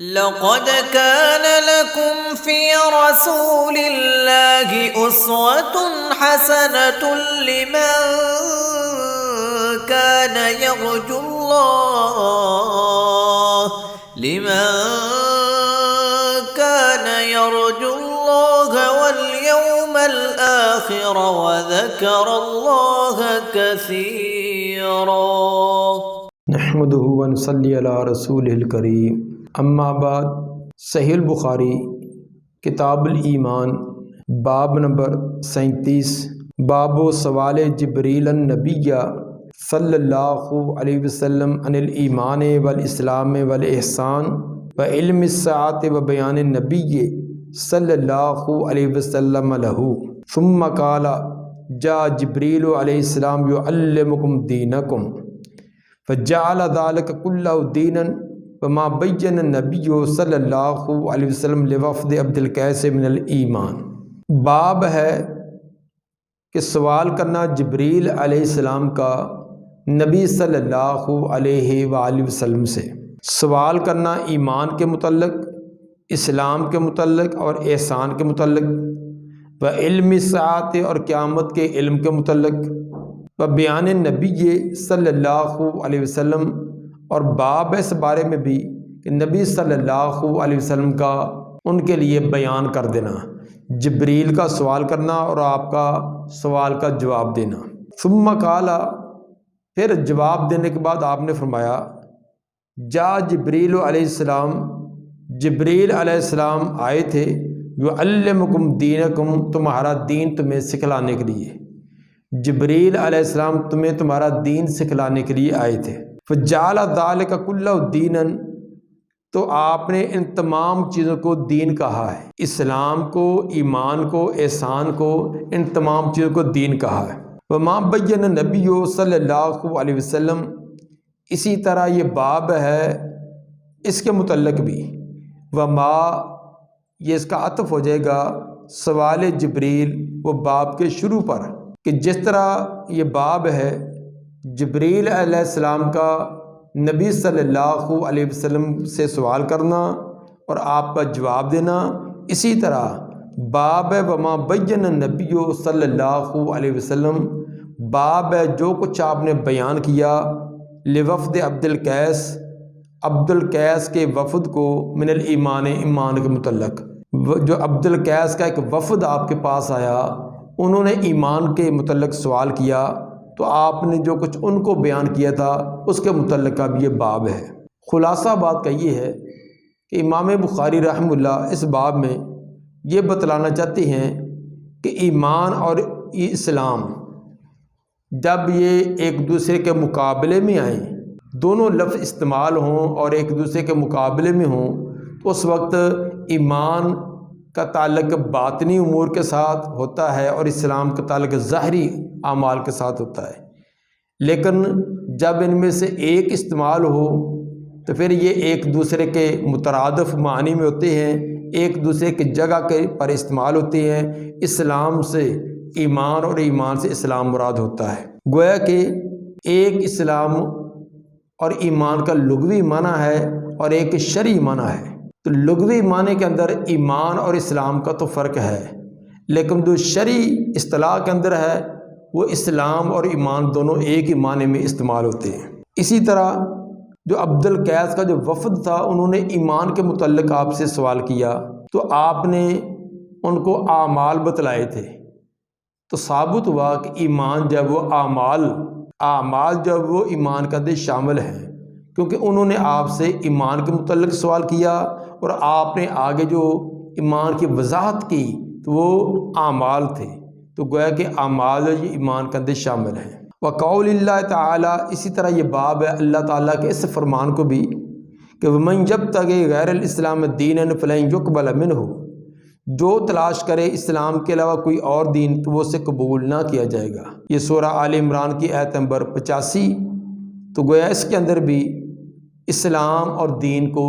لقد كان لكم في رسول الله أسوة حسنة كان يرجو الله لمن كان يرجو الله واليوم الآخر وذكر الله كثيرا نحمده ونصلي علی رسوله الکریم اما بعد۔ صحیح البخاری کتاب الایمان باب نمبر 37 باب سوال جبریل النبی صلی اللہ علیہ وسلم عن الایمان والاسلام والاحسان وعلم الساعۃ وبیان النبی صلی اللہ علیہ وسلم له ثم قال جاء جبریل علیہ السلام يعلمکم دینکم فجعل ذلك كله دینا وما بین النبی صلی اللہ علیہ وسلم لوفد عبد القیس من الایمان۔ باب ہے کہ سوال کرنا جبریل علیہ السلام کا نبی صلی اللہ علیہ وآلہ وسلم سے، سوال کرنا ایمان کے متعلق، اسلام کے متعلق اور احسان کے متعلق، و علم الساعۃ اور قیامت کے علم کے متعلق، و بیان نبی صلی اللہ علیہ وسلم، اور باب اس بارے میں بھی کہ نبی صلی اللہ علیہ وسلم کا ان کے لیے بیان کر دینا، جبریل کا سوال کرنا اور آپ کا سوال کا جواب دینا۔ ثم قال، پھر جواب دینے کے بعد آپ نے فرمایا جا جبریل علیہ السلام، جبریل علیہ السلام آئے تھے، یعلمکم دینکم، تمہارا دین تمہیں سکھلانے کے لیے، جبریل علیہ السلام تمہیں تمہارا دین سکھلانے کے لیے آئے تھے۔ فجعل ذلک کلہ دینا، تو آپ نے ان تمام چیزوں کو دین کہا ہے، اسلام کو، ایمان کو، احسان کو، ان تمام چیزوں کو دین کہا ہے۔ وما بین نبی صلی اللہ علیہ وسلم، اسی طرح یہ باب ہے اس کے متعلق بھی، وما یہ اس کا عطف ہو جائے گا سوال جبریل وہ باب کے شروع پر، کہ جس طرح یہ باب ہے جبریل علیہ السلام کا نبی صلی اللہ علیہ وسلم سے سوال کرنا اور آپ کا جواب دینا، اسی طرح باب ہے وما بین النبی صلی اللہ علیہ وسلم، باب ہے جو کچھ آپ نے بیان کیا لوفد عبد القیس، عبد القیس کے وفد کو، من الایمان، ایمان کے متعلق، جو عبد القیس کا ایک وفد آپ کے پاس آیا، انہوں نے ایمان کے متعلق سوال کیا، تو آپ نے جو کچھ ان کو بیان کیا تھا اس کے متعلق اب یہ باب ہے۔ خلاصہ بات کا یہ ہے کہ امام بخاری رحمہ اللہ اس باب میں یہ بتلانا چاہتے ہیں کہ ایمان اور اسلام جب یہ ایک دوسرے کے مقابلے میں آئیں، دونوں لفظ استعمال ہوں اور ایک دوسرے کے مقابلے میں ہوں، تو اس وقت ایمان کا تعلق باطنی امور کے ساتھ ہوتا ہے اور اسلام کا تعلق ظاہری اعمال کے ساتھ ہوتا ہے، لیکن جب ان میں سے ایک استعمال ہو تو پھر یہ ایک دوسرے کے مترادف معنی میں ہوتے ہیں، ایک دوسرے کی جگہ کے پر استعمال ہوتے ہیں۔ اسلام سے ایمان اور ایمان سے اسلام مراد ہوتا ہے، گویا کہ ایک اسلام اور ایمان کا لغوی معنی ہے اور ایک شرعی معنی ہے۔ تو لغوی معنی کے اندر ایمان اور اسلام کا تو فرق ہے، لیکن جو شرعی اصطلاح کے اندر ہے وہ اسلام اور ایمان دونوں ایک ہی معنی میں استعمال ہوتے ہیں۔ اسی طرح جو عبد القیس کا جو وفد تھا، انہوں نے ایمان کے متعلق آپ سے سوال کیا تو آپ نے ان کو اعمال بتلائے تھے، تو ثابت ہوا کہ ایمان جب وہ اعمال جب وہ ایمان کے اندر شامل ہیں، کیونکہ انہوں نے آپ سے ایمان کے متعلق سوال کیا اور آپ نے آگے جو ایمان کی وضاحت کی تو وہ اعمال تھے، تو گویا کہ اعمال یہ ایمان کے اندر شامل ہیں۔ وقول اللہ تعالیٰ، اسی طرح یہ باب ہے اللہ تعالیٰ کے اس فرمان کو بھی کہ ومن یبتغی غیر الاسلام دینا فلن یقبل منہ، جو تلاش کرے اسلام کے علاوہ کوئی اور دین تو وہ اسے قبول نہ کیا جائے گا۔ یہ سورہ آل عمران کی آیت نمبر 85۔ تو گویا اس کے اندر بھی اسلام اور دین کو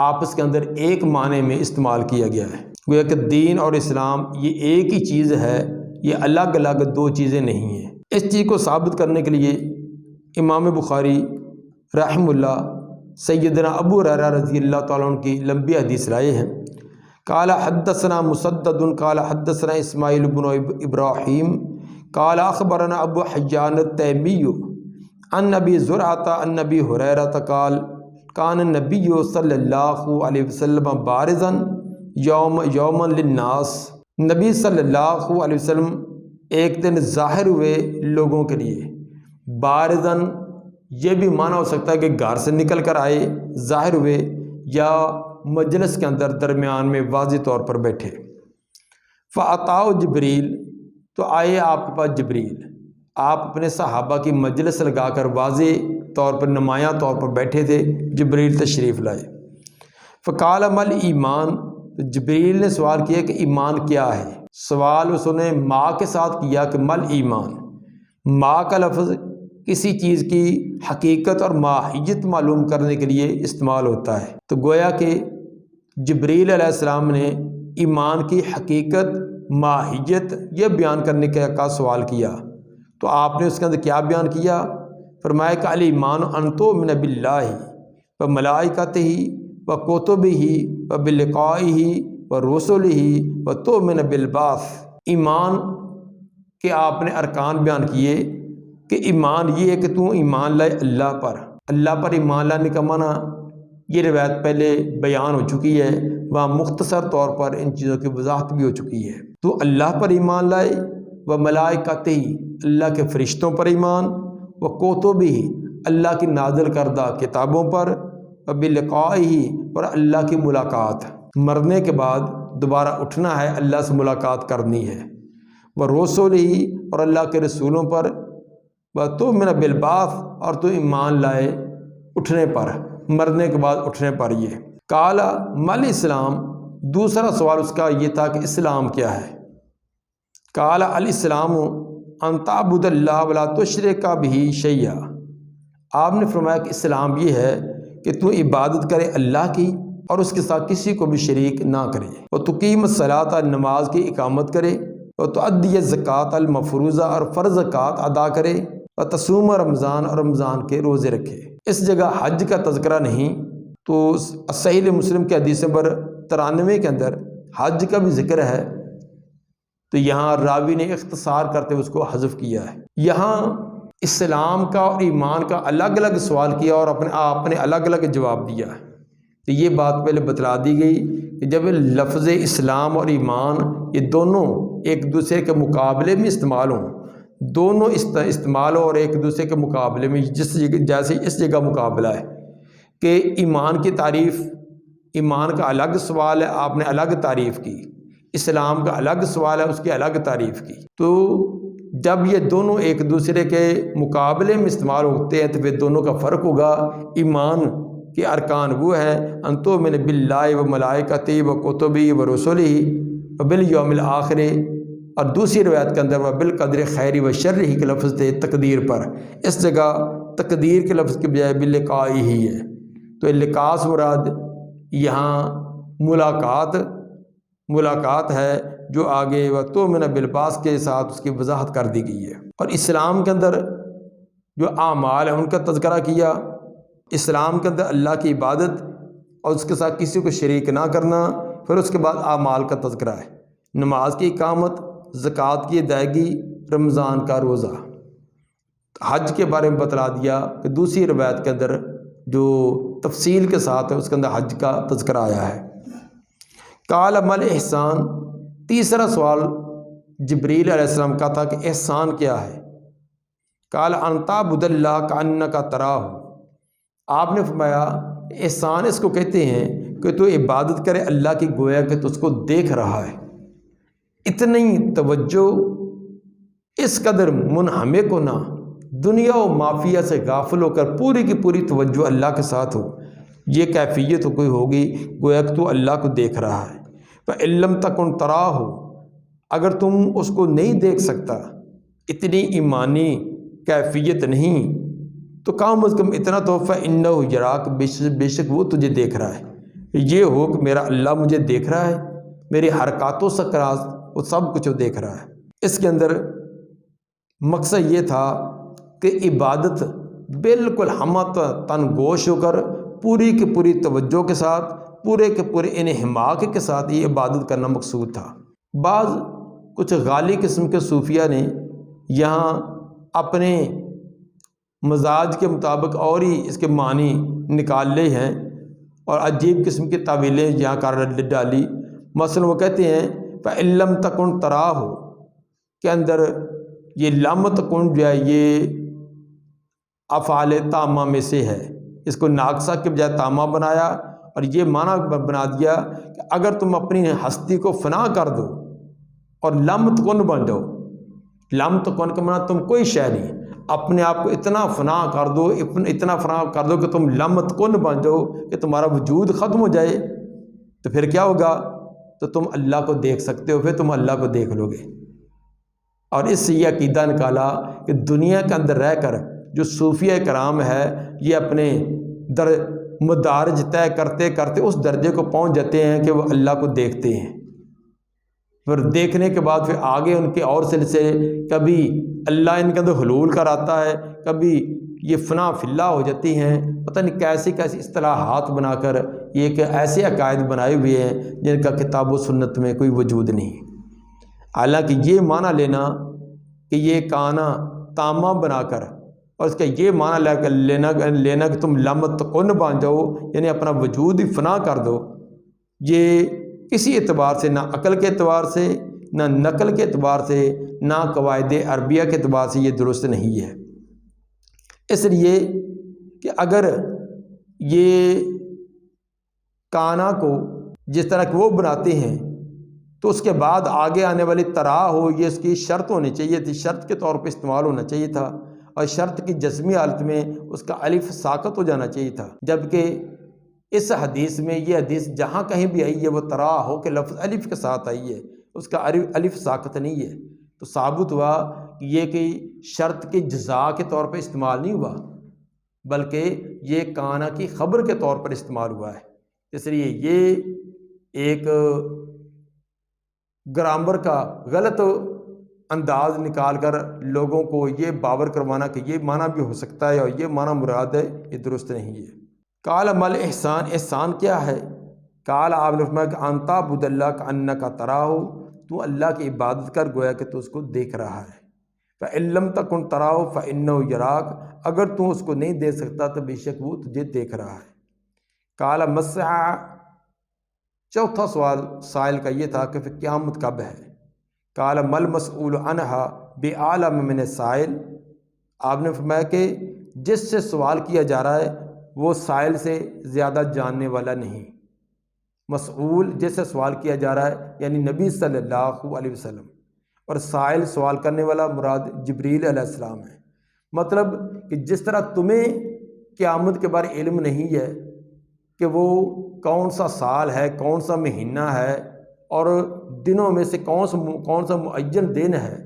آپس کے اندر ایک معنی میں استعمال کیا گیا ہے، گویا کہ دین اور اسلام یہ ایک ہی چیز ہے، یہ الگ الگ دو چیزیں نہیں ہیں۔ اس چیز کو ثابت کرنے کے لیے امام بخاری رحمہ اللہ سیدنا ابو ہریرہ رضی اللہ تعالیٰ عنہ کی لمبی حدیث لائے ہیں۔ قال حدثنا مسدد قال حدثنا اسماعیل بن ابراہیم قال اخبرنا ابو حیان التیمی عن ابی زرعۃ عن ابی ہریرہ قال کان النبی صلی اللہ علیہ وسلم بارزا یوما للناس، نبی صلی اللہ علیہ وسلم ایک دن ظاہر ہوئے لوگوں کے لیے۔ بارزاً یہ بھی معنی ہو سکتا ہے کہ گھر سے نکل کر آئے، ظاہر ہوئے، یا مجلس کے اندر درمیان میں واضح طور پر بیٹھے۔ فَأَتَاهُ جبریل، تو آئے آپ کے پاس جبریل، آپ اپنے صحابہ کی مجلس لگا کر واضح طور پر نمایاں طور پر بیٹھے تھے، جبریل تشریف لائے۔ فَقَالَ مَا الْإِيمَانُ، تو جبریل نے سوال کیا کہ ایمان کیا ہے۔ سوال اس نے ما کے ساتھ کیا کہ مَا الْإِيمَانُ، ما کا لفظ کسی چیز کی حقیقت اور ماہیت معلوم کرنے کے لیے استعمال ہوتا ہے، تو گویا کہ جبریل علیہ السلام نے ایمان کی حقیقت، ماہیت یہ بیان کرنے کا سوال کیا، تو آپ نے اس کے اندر کیا بیان کیا؟ فرمایا کہ الایمان ان تؤمن باللہ و ملائکتہ و کتبہ و بلقائہ و رسلہ و تؤمن بالبعث۔ ایمان کے آپ نے ارکان بیان کیے کہ ایمان یہ ہے کہ تو ایمان لائے اللہ پر ایمان لانے کا معنی یہ روایت پہلے بیان ہو چکی ہے، وہاں مختصر طور پر ان چیزوں کی وضاحت بھی ہو چکی ہے۔ تو اللہ پر ایمان لائے، و ملائکتہ، اللہ کے فرشتوں پر ایمان، و کتبہ، اللہ کی نازل کردہ کتابوں پر، و بلقائہ، اور اللہ کی ملاقات، مرنے کے بعد دوبارہ اٹھنا ہے، اللہ سے ملاقات کرنی ہے، و رسلہ، اور اللہ کے رسولوں پر، و تؤمن بالبعث، اور تو ایمان لائے اٹھنے پر، مرنے کے بعد اٹھنے پر۔ یہ قال ما الاسلام، دوسرا سوال اس کا یہ تھا کہ اسلام کیا ہے؟ قال الاسلام ان تعبد اللہ ولا تشرک بہ شیئا، آپ نے فرمایا کہ اسلام یہ ہے کہ تو عبادت کرے اللہ کی اور اس کے ساتھ کسی کو بھی شریک نہ کرے، اور تقیم الصلاۃ، نماز کی اقامت کرے، اور تؤدی الزکوٰۃ المفروضہ، اور فرض زکوٰۃ ادا کرے، اور تصوم رمضان، اور رمضان کے روزے رکھے۔ اس جگہ حج کا تذکرہ نہیں، تو صحیح مسلم کے حدیث نمبر 93 کے اندر حج کا بھی ذکر ہے، تو یہاں راوی نے اختصار کرتے ہوئے اس کو حذف کیا ہے۔ یہاں اسلام کا اور ایمان کا الگ الگ سوال کیا اور آپ نے الگ الگ جواب دیا ہے، تو یہ بات پہلے بتلا دی گئی کہ جب لفظ اسلام اور ایمان یہ دونوں ایک دوسرے کے مقابلے میں استعمال ہوں، دونوں استعمال ہو اور ایک دوسرے کے مقابلے میں، جیسے اس جگہ مقابلہ ہے کہ ایمان کی تعریف، ایمان کا الگ سوال ہے، آپ نے الگ تعریف کی، اسلام کا الگ سوال ہے، اس کی الگ تعریف کی، تو جب یہ دونوں ایک دوسرے کے مقابلے میں استعمال ہوتے ہیں تو پھر دونوں کا فرق ہوگا۔ ایمان کے ارکان وہ ہیں ان تؤمن باللہ و ملائکتہ و کتبہ و رسلہ و بالیوم الآخر، اور دوسری روایت کے اندر وہ بالقدر خیر و شر ہی کے لفظ تھے تقدیر پر، اس جگہ تقدیر کے لفظ کے بجائے بلقاء ہی ہے، تو لقاء سے مراد یہاں ملاقات ہے، جو آگے وہ تؤمن بالبعث کے ساتھ اس کی وضاحت کر دی گئی ہے۔ اور اسلام کے اندر جو اعمال ہیں ان کا تذکرہ کیا، اسلام کے اندر اللہ کی عبادت اور اس کے ساتھ کسی کو شریک نہ کرنا، پھر اس کے بعد اعمال کا تذکرہ ہے، نماز کی اقامت، زکوٰۃ کی ادائیگی، رمضان کا روزہ۔ حج کے بارے میں بتلا دیا کہ دوسری روایت کے اندر جو تفصیل کے ساتھ ہے اس کے اندر حج کا تذکرہ آیا ہے۔ قال ما الاحسان، تیسرا سوال جبریل علیہ السلام کا تھا کہ احسان کیا ہے؟ قال ان تعبد اللہ کانک تراہ، آپ نے فرمایا احسان اس کو کہتے ہیں کہ تو عبادت کرے اللہ کی گویا کہ تو اس کو دیکھ رہا ہے۔ اتنی توجہ، اس قدر منہمک ہونا، دنیا و مافیہ سے غافل ہو کر پوری کی پوری توجہ اللہ کے ساتھ ہو، یہ کیفیت تو کوئی ہوگی گویا کہ تو اللہ کو دیکھ رہا ہے۔ فَإِن لَمْ تَكُنْ تَرَاهُ، اگر تم اس کو نہیں دیکھ سکتا، اتنی ایمانی کیفیت نہیں، تو کم از کم اتنا تو فَإِنَّهُ يَرَاكَ، بے شک وہ تجھے دیکھ رہا ہے۔ یہ ہو کہ میرا اللہ مجھے دیکھ رہا ہے، میری حرکات و سکنات وہ سب کچھ وہ دیکھ رہا ہے۔ اس کے اندر مقصد یہ تھا کہ عبادت بالکل ہم تن گوش ہو کر پوری کی پوری توجہ کے ساتھ، پورے کے پورے انہماک کے ساتھ یہ عبادت کرنا مقصود تھا۔ بعض کچھ غالی قسم کے صوفیہ نے یہاں اپنے مزاج کے مطابق اور ہی اس کے معنی نکال لے ہیں اور عجیب قسم کی تعویلیں یہاں کر ڈالی۔ مثلا وہ کہتے ہیں فَإِن لَمْ تَكُنْ تَرَاهُ کے اندر یہ لم تکن جو ہے یہ افعال تامہ میں سے ہے، اس کو ناقصہ کے بجائے تامہ بنایا اور یہ معنی بنا دیا کہ اگر تم اپنی ہستی کو فنا کر دو اور لم تکن بن جاؤ، لم تکن کا معنی تم کوئی شے نہیں، اپنے آپ کو اتنا فنا کر دو، اتنا فنا کر دو کہ تم لم تکن بن جاؤ، کہ تمہارا وجود ختم ہو جائے، تو پھر کیا ہوگا؟ تو تم اللہ کو دیکھ سکتے ہو، پھر تم اللہ کو دیکھ لو گے۔ اور اس سے یہ عقیدہ نکالا کہ دنیا کے اندر رہ کر جو صوفیہ کرام ہے یہ اپنے مدارج طے کرتے کرتے اس درجے کو پہنچ جاتے ہیں کہ وہ اللہ کو دیکھتے ہیں، پھر دیکھنے کے بعد پھر آگے ان کے اور سلسلے، کبھی اللہ ان کے اندر حلول کراتا ہے، کبھی یہ فنا فی اللہ ہو جاتی ہیں، پتہ نہیں کیسی کیسی اصطلاحات بنا کر یہ کہ ایسے عقائد بنائے ہوئے ہیں جن کا کتاب و سنت میں کوئی وجود نہیں۔ حالانکہ یہ معنی لینا کہ یہ کانا تامہ بنا کر اور اس کا یہ معنی لینا کہ تم لم تکن بن جاؤ، یعنی اپنا وجود ہی فنا کر دو، یہ کسی اعتبار سے، نہ عقل کے اعتبار سے، نہ نقل کے اعتبار سے، نہ قواعد عربیہ کے اعتبار سے یہ درست نہیں ہے۔ اس لیے کہ اگر یہ کانا کو جس طرح کہ وہ بناتے ہیں تو اس کے بعد آگے آنے والی طرح ہو، یہ اس کی شرط ہونی چاہیے تھی، شرط کے طور پہ استعمال ہونا چاہیے تھا، اور شرط کی جزمی حالت میں اس کا الف ساکت ہو جانا چاہیے تھا، جبکہ اس حدیث میں یہ حدیث جہاں کہیں بھی آئی ہے وہ طرح ہو کہ لفظ الف کے ساتھ آئی ہے، اس کا الف ساکت نہیں ہے، تو ثابت ہوا کہ یہ کہ شرط کی جزا کے طور پہ استعمال نہیں ہوا، بلکہ یہ کانا کی خبر کے طور پر استعمال ہوا ہے۔ اس لیے یہ ایک گرامر کا غلط انداز نکال کر لوگوں کو یہ باور کروانا کہ یہ معنی بھی ہو سکتا ہے اور یہ معنی مراد ہے، یہ درست نہیں ہے۔ قال مل احسان، احسان کیا ہے؟ قال آپ نے فرمایا کہ ان تعبد اللہ کانک تراہ، تو اللہ کی عبادت کر گویا کہ تو اس کو دیکھ رہا ہے۔ فإن لم تکن تراہ فإنہ یراک، اگر تو اس کو نہیں دیکھ سکتا تو بے شک وہ تجھے دیکھ رہا ہے۔ قال مسع، چوتھا سوال سائل کا یہ تھا کہ پھر قیامت کب ہے؟ قال مل مسئول عنہا بعالم من السائل، آپ نے فرمایا کہ جس سے سوال کیا جا رہا ہے وہ سائل سے زیادہ جاننے والا نہیں۔ مسئول جس سے سوال کیا جا رہا ہے یعنی نبی صلی اللہ علیہ وسلم، اور سائل سوال کرنے والا مراد جبریل علیہ السلام ہے۔ مطلب کہ جس طرح تمہیں قیامت کے بارے علم نہیں ہے کہ وہ کون سا سال ہے، کون سا مہینہ ہے، اور دنوں میں سے کون سا معین دن ہے،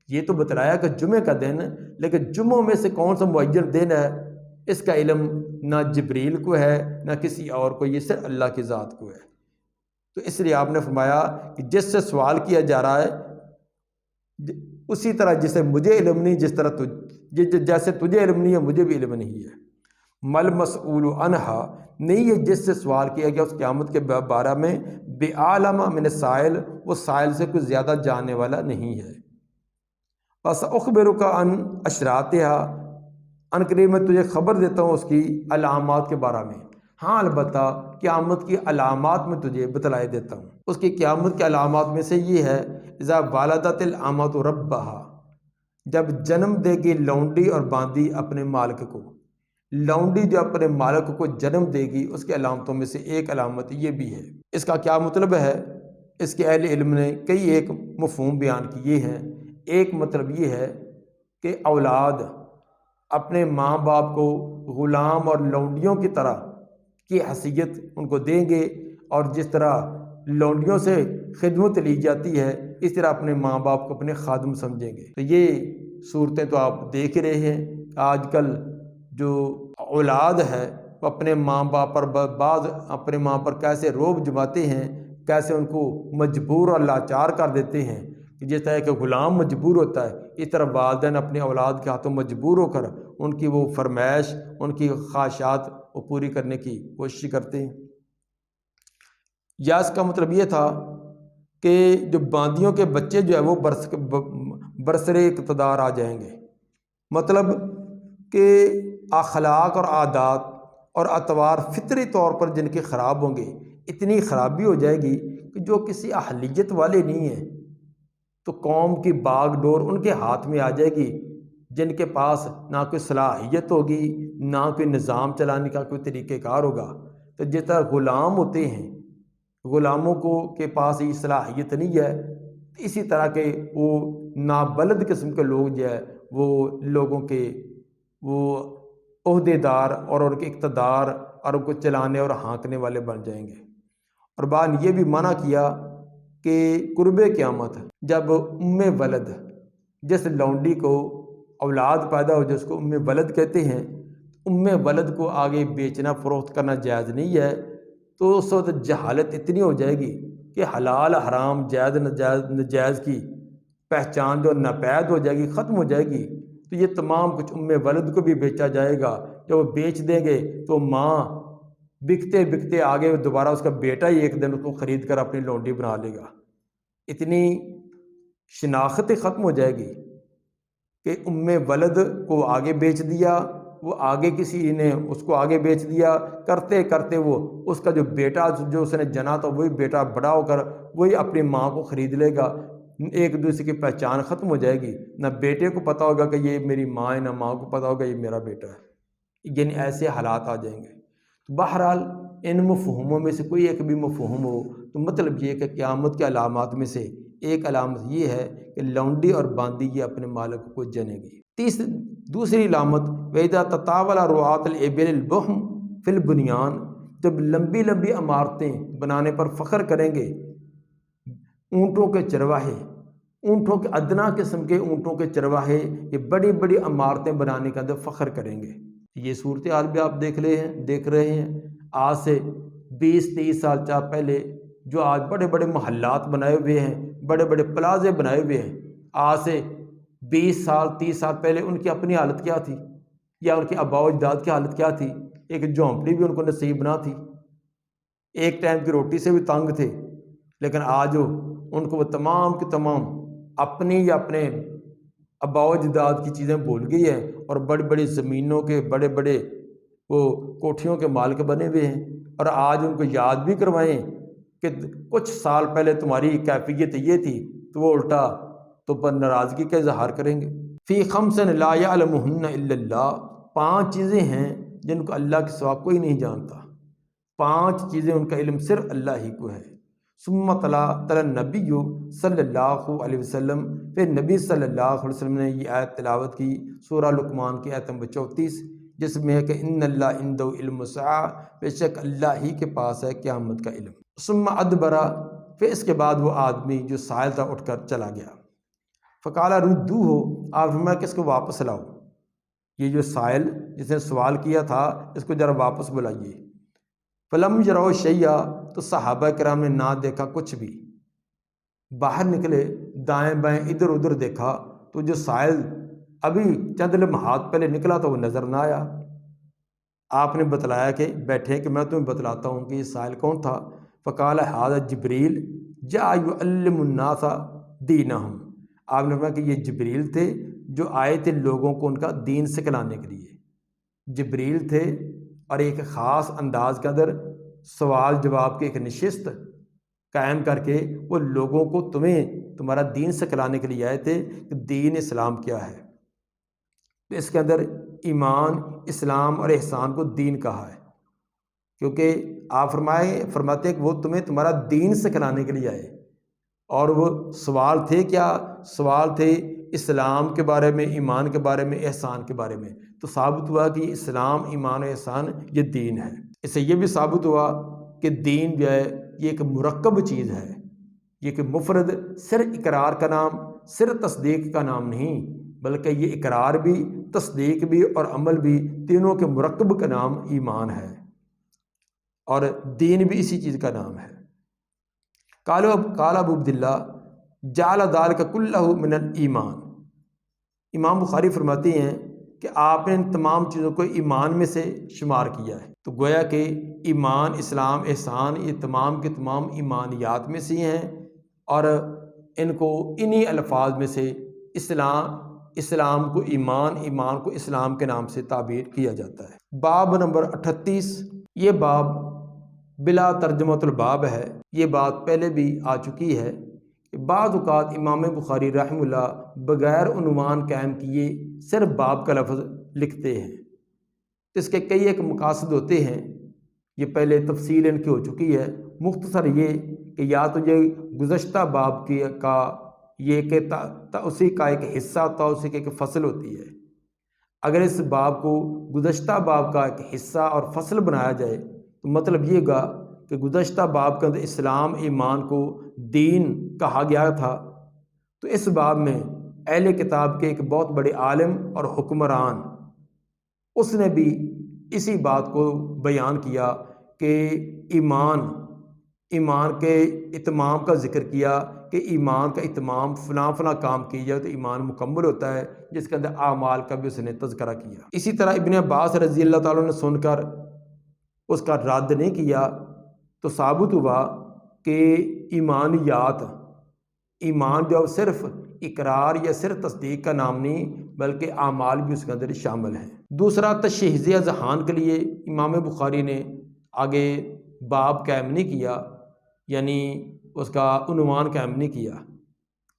یہ تو بتلایا کہ جمعہ کا دن، لیکن جمعوں میں سے کون سا معین دن ہے اس کا علم نہ جبریل کو ہے نہ کسی اور کو، یہ صرف اللہ کی ذات کو ہے۔ تو اس لیے آپ نے فرمایا کہ جس سے سوال کیا جا رہا ہے اسی طرح جسے مجھے علم نہیں، جس طرح جیسے تجھے علم نہیں ہے مجھے بھی علم نہیں ہے۔ مل مسئول عنہا، نہیں ہے جس سے سوال کیا گیا اس قیامت کے بارے میں بعالم من السائل، وہ سائل سے کچھ زیادہ جاننے والا نہیں ہے۔ بس اخبرک عن اشراطہا، ان قریب میں تجھے خبر دیتا ہوں اس کی علامات کے بارے میں۔ ہاں البتہ قیامت کی علامات میں تجھے بتلائے دیتا ہوں۔ اس کی قیامت کی علامات میں سے یہ ہے اذا والدت الامۃ ربہا، جب جنم دے گی لونڈی اور باندی اپنے مالک کو، لونڈی جو اپنے مالک کو جنم دے گی اس کی علامتوں میں سے ایک علامت یہ بھی ہے۔ اس کا کیا مطلب ہے؟ اس کے اہل علم نے کئی ایک مفہوم بیان کیے ہیں۔ ایک مطلب یہ ہے کہ اولاد اپنے ماں باپ کو غلام اور لونڈیوں کی طرح کی حیثیت ان کو دیں گے، اور جس طرح لونڈیوں سے خدمت لی جاتی ہے اس طرح اپنے ماں باپ کو اپنے خادم سمجھیں گے۔ تو یہ صورتیں تو آپ دیکھ رہے ہیں، آج کل جو اولاد ہے وہ اپنے ماں باپ پر بعض اپنے ماں پر کیسے روب جماتے ہیں، کیسے ان کو مجبور اور لاچار کر دیتے ہیں، کہ جس طرح کہ غلام مجبور ہوتا ہے اس طرح والدین اپنے اولاد کے ہاتھوں مجبور ہو کر ان کی وہ فرمائش، ان کی خواہشات وہ پوری کرنے کی کوشش کرتے ہیں۔ یا اس کا مطلب یہ تھا کہ جو باندیوں کے بچے جو ہے وہ برسر اقتدار آ جائیں گے، مطلب کہ اخلاق اور عادات اور اطوار فطری طور پر جن کے خراب ہوں گے، اتنی خرابی ہو جائے گی کہ جو کسی اہلیت والے نہیں ہیں تو قوم کی باغ ڈور ان کے ہاتھ میں آ جائے گی، جن کے پاس نہ کوئی صلاحیت ہوگی، نہ کوئی نظام چلانے کا کوئی طریقہ کار ہوگا۔ تو جس طرح غلام ہوتے ہیں، غلاموں کو کے پاس یہ صلاحیت نہیں ہے، اسی طرح کے وہ نابلد قسم کے لوگ جو ہے وہ لوگوں کے وہ عہدے دار اور ان کے اقتدار اور ان کو چلانے اور ہانکنے والے بن جائیں گے۔ اور بعد یہ بھی منع کیا کہ قرب قیامت جب ولد، جس لونڈی کو اولاد پیدا ہو جائے اس کو ولد کہتے ہیں، ولد کو آگے بیچنا فروخت کرنا جائز نہیں ہے، تو اس وقت جہالت اتنی ہو جائے گی کہ حلال حرام جائز ناجائز کی پہچان جو ناپید ہو جائے گی، ختم ہو جائے گی۔ تو یہ تمام کچھ ولد کو بھی بیچا جائے گا۔ جب وہ بیچ دیں گے تو ماں بکتے بکتے آگے دوبارہ اس کا بیٹا ہی ایک دن اس کو خرید کر اپنی لونڈی بنا لے گا۔ اتنی شناخت ختم ہو جائے گی کہ ولد کو آگے بیچ دیا، وہ آگے کسی نے اس کو آگے بیچ دیا، کرتے کرتے وہ اس کا جو بیٹا جو اس نے جنا تھا وہی بیٹا بڑا ہو کر وہی اپنی ماں کو خرید لے گا۔ ایک دوسرے کی پہچان ختم ہو جائے گی، نہ بیٹے کو پتہ ہوگا کہ یہ میری ماں ہے، نہ ماں کو پتہ ہوگا یہ میرا بیٹا ہے۔ یعنی ایسے حالات آ جائیں گے۔ تو بہرحال ان مفہوموں میں سے کوئی ایک بھی مفہوم ہو تو مطلب یہ کہ قیامت کے علامات میں سے ایک علامت یہ ہے کہ لونڈی اور باندی یہ اپنے مالک کو جنے گی۔ دوسری علامت وَإِذَا تَطَاوَلَ رُعَاةُ الْإِبِلِ الْبُحْمُ فِي الْبُنْيَانِ، جب لمبی لمبی عمارتیں بنانے پر فخر کریں گے اونٹوں کے چرواہے، اونٹوں کے ادنا قسم کے اونٹوں کے چرواہے یہ بڑی بڑی عمارتیں بنانے کے اندر فخر کریں گے۔ یہ صورتحال بھی آپ دیکھ رہے ہیں آج سے 20-23 سال پہلے جو آج بڑے بڑے محلات بنائے ہوئے ہیں، بڑے بڑے پلازے بنائے ہوئے ہیں، آج سے 20 سال 30 سال پہلے ان کی اپنی حالت کیا تھی، یا ان کے آباء و اجداد کی حالت کیا تھی؟ ایک جھونپڑی بھی ان کو نصیب نہ تھی، ایک ٹائم کی روٹی سے بھی تنگ تھے، لیکن آج ان کو وہ تمام کی تمام اپنی یا اپنے آباء و اجداد کی چیزیں بھول گئی ہیں، اور بڑی بڑی زمینوں کے بڑے بڑے وہ کوٹھیوں کے مالک بنے ہوئے ہیں۔ اور آج ان کو یاد بھی کروائیں کہ کچھ سال پہلے تمہاری کیفیت یہ تھی، تو وہ الٹا تو پر ناراضگی کا اظہار کریں گے۔ فی خمس لا یعلمہن الا اللہ، 5 چیزیں ہیں جن کو اللہ کے سوا کوئی نہیں جانتا، 5 چیزیں ان کا علم صرف اللہ ہی کو ہے۔ ثم تلا النبی صلی اللہ علیہ وسلم، پھر نبی صلی اللہ علیہ وسلم نے یہ آیت تلاوت کی، سورہ لقمان کی آیت نمبر 34، جس میں ہے کہ ان اللہ عنده علم الساعہ، بے شک اللہ ہی کے پاس ہے قیامت کا علم۔ ثم ادبر، پھر اس کے بعد وہ آدمی جو سائل تھا اٹھ کر چلا گیا۔ فقال ردوہ، آپ فرمایا کہ اس کو واپس لاؤ، یہ جو سائل جس نے سوال کیا تھا اس کو ذرا واپس بلائیے۔ فلم یروا شیئا، تو صحابہ کرام نے نہ دیکھا کچھ بھی، باہر نکلے دائیں بائیں ادھر ادھر دیکھا تو جو سائل ابھی چند لمحات پہلے نکلا تو وہ نظر نہ آیا۔ آپ نے بتلایا کہ بیٹھے کہ میں تمہیں بتلاتا ہوں کہ یہ سائل کون تھا۔ فقال ھذا جبریل جاء یعلم الناس دینہم، آپ نے فرمایا کہ یہ جبریل تھے جو آئے تھے لوگوں کو ان کا دین سکھلانے کے لیے۔ جبریل تھے اور ایک خاص انداز کے اندر سوال جواب کی ایک نشست قائم کر کے وہ لوگوں کو تمہارا دین سکھلانے کے لیے آئے تھے کہ دین اسلام کیا ہے۔ تو اس کے اندر ایمان، اسلام اور احسان کو دین کہا ہے، کیونکہ آپ فرماتے ہیں کہ وہ تمہارا دین سکھلانے کے لیے آئے۔ اور وہ سوال تھے کیا؟ سوال تھے اسلام کے بارے میں، ایمان کے بارے میں، احسان کے بارے میں۔ تو ثابت ہوا کہ اسلام، ایمان و احسان یہ دین ہے۔ اس سے یہ بھی ثابت ہوا کہ دین جو ہے یہ ایک مرکب چیز ہے، یہ کہ مفرد صرف اقرار کا نام، صرف تصدیق کا نام نہیں، بلکہ یہ اقرار بھی، تصدیق بھی اور عمل بھی، تینوں کے مرکب کا نام ایمان ہے، اور دین بھی اسی چیز کا نام ہے۔ قال ابو عبداللہ جعل ذلك كله من الایمان، امام بخاری فرماتے ہیں کہ آپ نے ان تمام چیزوں کو ایمان میں سے شمار کیا ہے۔ تو گویا کہ ایمان، اسلام، احسان یہ تمام کے تمام ایمانیات میں سے ہیں، اور ان کو انہی الفاظ میں سے اسلام کو ایمان، ایمان کو اسلام کے نام سے تعبیر کیا جاتا ہے۔ باب نمبر 38، یہ باب بلا ترجمۃ الباب ہے۔ یہ بات پہلے بھی آ چکی ہے کہ بعض اوقات امام بخاری رحمہ اللہ بغیر عنوان قائم کیے صرف باب کا لفظ لکھتے ہیں۔ اس کے کئی ایک مقاصد ہوتے ہیں، یہ پہلے تفصیل ان کی ہو چکی ہے۔ مختصر یہ کہ یا تو یہ گزشتہ باب کا یہ کہ اسی کا ایک حصہ ہوتا ہے، اسی کی ایک فصل ہوتی ہے۔ اگر اس باب کو گزشتہ باب کا ایک حصہ اور فصل بنایا جائے تو مطلب یہ ہوگا کہ گزشتہ باب کے اندر اسلام، ایمان کو دین کہا گیا تھا، تو اس باب میں اہل کتاب کے ایک بہت بڑے عالم اور حکمران، اس نے بھی اسی بات کو بیان کیا کہ ایمان کے اتمام کا ذکر کیا کہ ایمان کا اتمام فلاں فلاں کام کیا جائے تو ایمان مکمل ہوتا ہے، جس کے اندر اعمال کا بھی اس نے تذکرہ کیا۔ اسی طرح ابن عباس رضی اللہ تعالیٰ نے سن کر اس کا رد نہیں کیا، تو ثابت ہوا کہ ایمان جو صرف اقرار یا صرف تصدیق کا نام نہیں بلکہ اعمال بھی اس کے اندر شامل ہیں۔ دوسرا، تشہیز اذہان کے لیے امام بخاری نے آگے باب قائم نہیں کیا، یعنی اس کا عنوان قائم نہیں کیا،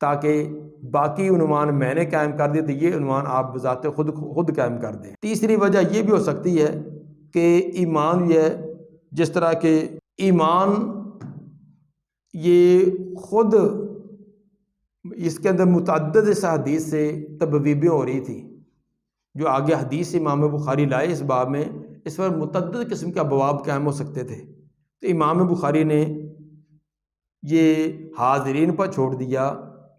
تاکہ باقی عنوان میں نے قائم کر دیے تو یہ عنوان آپ بذات خود قائم کر دیں۔ تیسری وجہ یہ بھی ہو سکتی ہے کہ ایمان یہ جس طرح کہ ایمان یہ خود اس کے اندر متعدد اس حدیث سے تبویبیں ہو رہی تھی، جو آگے حدیث امام بخاری لائے اس باب میں، اس پر متعدد قسم کے ابواب قائم ہو سکتے تھے، تو امام بخاری نے یہ حاضرین پر چھوڑ دیا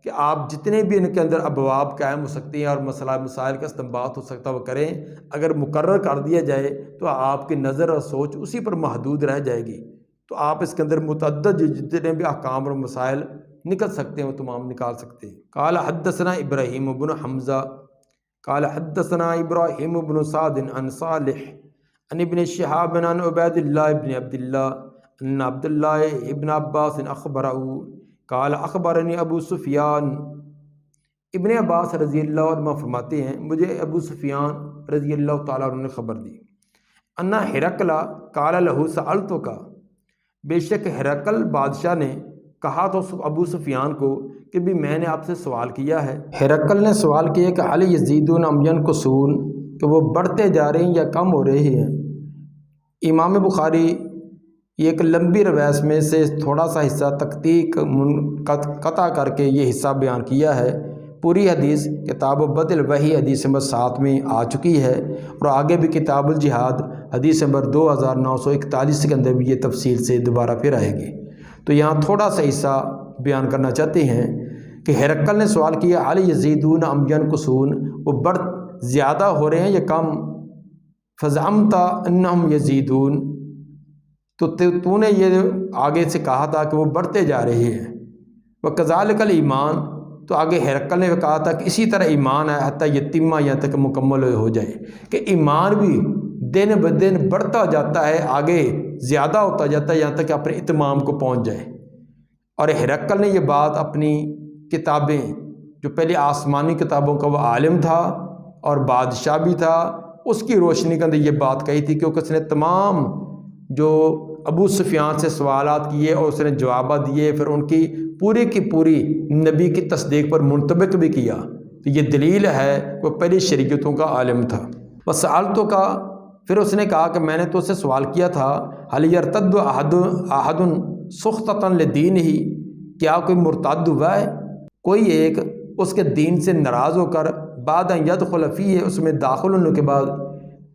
کہ آپ جتنے بھی ان کے اندر ابواب قائم ہو سکتے ہیں اور مسائل کا استنباط ہو سکتا ہے وہ کریں، اگر مقرر کر دیا جائے تو آپ کی نظر اور سوچ اسی پر محدود رہ جائے گی، تو آپ اس کے اندر متعدد جتنے بھی احکام اور مسائل نکل سکتے ہیں وہ تمام نکال سکتے ہیں۔ قال حدثنا ابراہیم بن حمزہ قال حدثنا ابراہیم بن سعد عن صالح عن ابن شہاب عن عبید اللہ بن عبد اللہ ان عبد اللہ ابن عباس اخبرہ قال اخبرنی ابو سفیان۔ ابن عباس رضی اللہ عنہ فرماتے ہیں مجھے ابو سفیان رضی اللہ تعالیٰ عنہ نے خبر دی، ان ہرقل قال لہ سألتک، بے شک ہرقل بادشاہ نے کہا تو ابو سفیان کو کہ بھی میں نے آپ سے سوال کیا ہے۔ ہرقل نے سوال کیا کہ هل یزیدون ام ینقصون، کہ وہ بڑھتے جا رہے ہیں یا کم ہو رہے ہیں۔ امام بخاری یہ ایک لمبی روایت میں سے تھوڑا سا حصہ تقطیع قطع کر کے یہ حصہ بیان کیا ہے۔ پوری حدیث کتاب بدء الوحی حدیث نمبر 7 میں آ چکی ہے، اور آگے بھی کتاب الجہاد حدیث نمبر 2941 کے اندر بھی یہ تفصیل سے دوبارہ پھر آئے گی۔ تو یہاں تھوڑا سا حصہ بیان کرنا چاہتے ہیں کہ ہرقل نے سوال کیا هل یزیدون ام ینقصون، وہ زیادہ ہو رہے ہیں یا کم؟ فزعمت انہم یزیدون، تو نے یہ آگے سے کہا تھا کہ وہ بڑھتے جا رہے ہیں۔ وکذالک الایمان، تو آگے ہرقل نے کہا تھا کہ اسی طرح ایمان ہے حتی یتیمہ، یہاں تک مکمل ہو جائے، کہ ایمان بھی دن بدن بڑھتا جاتا ہے، آگے زیادہ ہوتا جاتا ہے یہاں تک کہ اپنے اتمام کو پہنچ جائے۔ اور ہرقل نے یہ بات اپنی کتابیں، جو پہلے آسمانی کتابوں کا وہ عالم تھا اور بادشاہ بھی تھا، اس کی روشنی کے اندر یہ بات کہی تھی، کیونکہ اس نے تمام جو ابو سفیان سے سوالات کیے اور اس نے جوابات دیے، پھر ان کی پوری نبی کی تصدیق پر منطبق بھی کیا، تو یہ دلیل ہے کہ وہ پہلی شریعتوں کا عالم تھا۔ وسألتک، پھر اس نے کہا کہ میں نے تو اس سے سوال کیا تھا هل یرتد احد سخطۃ لدینہ، کیا کوئی مرتد ہوا ہے، کوئی ایک اس کے دین سے ناراض ہو کر بعد ان یدخل فیہ، اس میں داخل ہونے کے بعد؟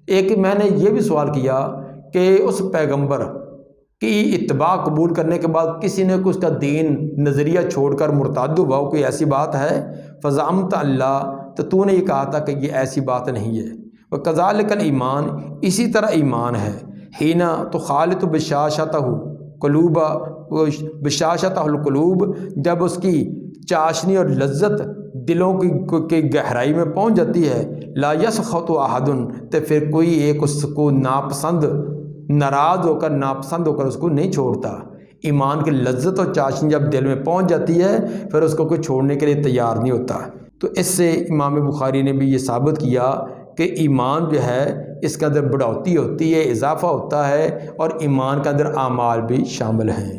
ایک میں نے یہ بھی سوال کیا کہ اس پیغمبر کی اتباع قبول کرنے کے بعد کسی نے کوئی اس کا دین نظریہ چھوڑ کر مرتد ہوا ہو، کوئی ایسی بات ہے؟ فزعمت اللہ، تو نے یہ کہا تھا کہ یہ ایسی بات نہیں ہے۔ وکذالک الایمان، اسی طرح ایمان ہے، حینا تو خالط بشاشتہ قلوب، بشاشتہ القلوب، جب اس کی چاشنی اور لذت دلوں کی گہرائی میں پہنچ جاتی ہے، لا یسخط احد، تو پھر کوئی ایک اس کو ناراض ہو کر ناپسند ہو کر اس کو نہیں چھوڑتا۔ ایمان کی لذت اور چاشنی جب دل میں پہنچ جاتی ہے پھر اس کو کوئی چھوڑنے کے لیے تیار نہیں ہوتا۔ تو اس سے امام بخاری نے بھی یہ ثابت کیا کہ ایمان جو ہے اس کے اندر بڑھوتی ہوتی ہے، اضافہ ہوتا ہے، اور ایمان کے اندر اعمال بھی شامل ہیں۔